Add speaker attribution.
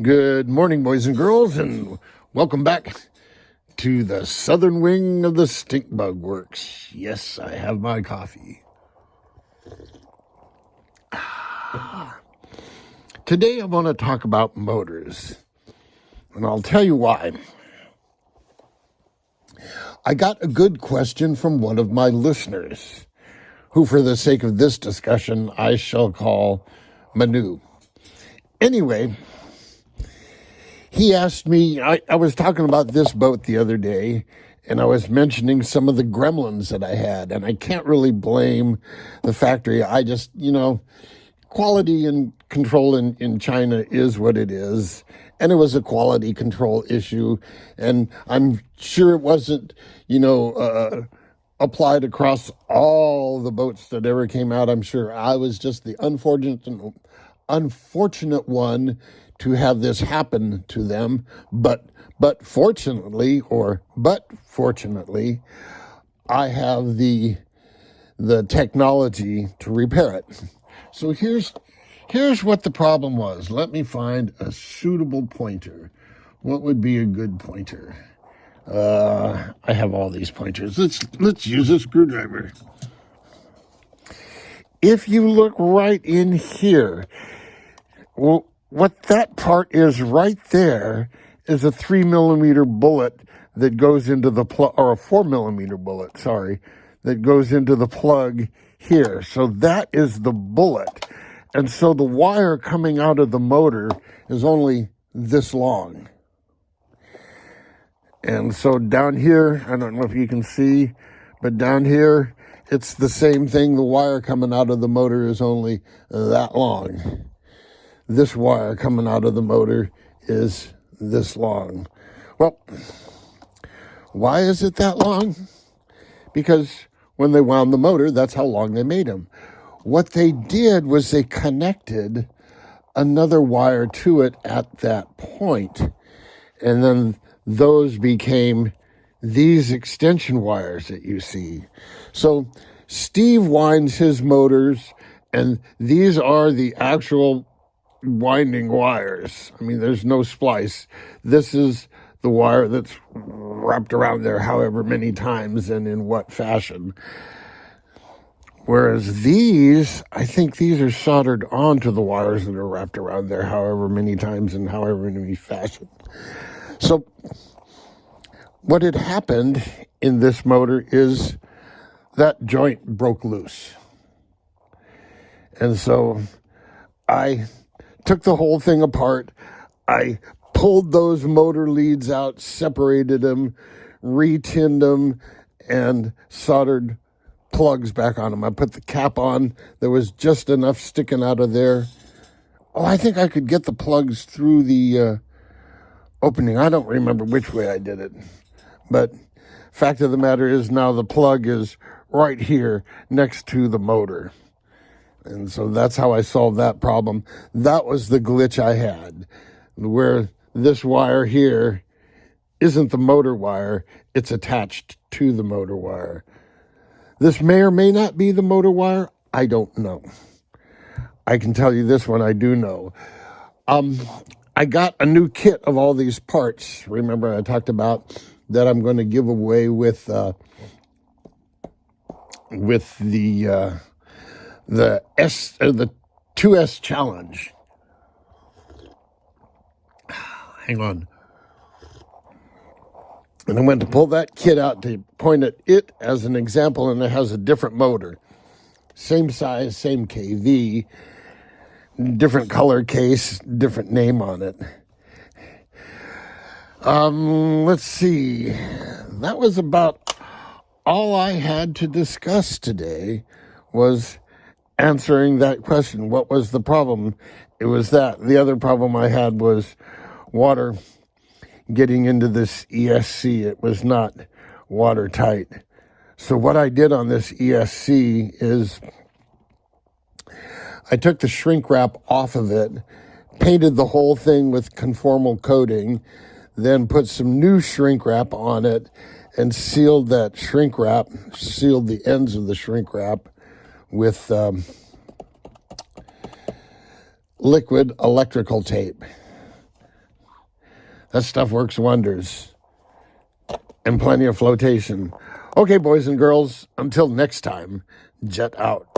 Speaker 1: Good morning, boys and girls, and welcome back to the southern wing of the Stink Bug Works. Yes, I have my coffee. Today I want to talk about motors, and I'll tell you why. I got a good question from one of my listeners, who for the sake of this discussion, I shall call Manu. Anyway, he asked me, I was talking about this boat the other day, and I was mentioning some of the gremlins that I had, and I can't really blame the factory. I just, quality and control in China is what it is, and it was a quality control issue, and I'm sure it wasn't, applied across all the boats that ever came out. I'm sure I was just the unfortunate one to have this happen to them, but fortunately, I have the technology to repair it. So here's what the problem was. Let me find a suitable pointer. What would be a good pointer? I have all these pointers. Let's use a screwdriver. If you look right in here, well, what that part is right there is a 3mm bullet that goes into the plug, or a 4mm bullet, sorry, that goes into the plug here. So that is the bullet. And so the wire coming out of the motor is only this long. And so down here, I don't know if you can see, but down here, it's the same thing. The wire coming out of the motor is only that long. This wire coming out of the motor is this long. Well, why is it that long? Because when they wound the motor, that's how long they made them. What they did was they connected another wire to it at that point, and then those became these extension wires that you see. So Steve winds his motors, and these are the actual winding wires. I mean, there's no splice. This is the wire that's wrapped around there however many times and in what fashion. Whereas these, I think these are soldered onto the wires that are wrapped around there however many times and however many fashion. So what had happened in this motor is that joint broke loose. And so I took the whole thing apart. I pulled those motor leads out, separated them, re-tinned them, and soldered plugs back on them. I put the cap on. There was just enough sticking out of there. Oh, I think I could get the plugs through the opening. I don't remember which way I did it. But fact of the matter is now the plug is right here next to the motor. And so that's how I solved that problem. That was the glitch I had, where this wire here isn't the motor wire, it's attached to the motor wire. This may or may not be the motor wire. I don't know. I can tell you this one I do know. I got a new kit of all these parts. Remember I talked about that I'm going to give away with the 2S challenge. Hang on. And I went to pull that kit out to point at it as an example, and it has a different motor. Same size, same KV, different color case, different name on it. Let's see. That was about all I had to discuss today, was answering that question. What was the problem? It was that. The other problem I had was water getting into this ESC. It was not watertight. So what I did on this ESC is I took the shrink wrap off of it, painted the whole thing with conformal coating, then put some new shrink wrap on it and sealed that shrink wrap, sealed the ends of the shrink wrap with liquid electrical tape. That stuff works wonders. And plenty of flotation. Okay, boys and girls, until next time, jet out.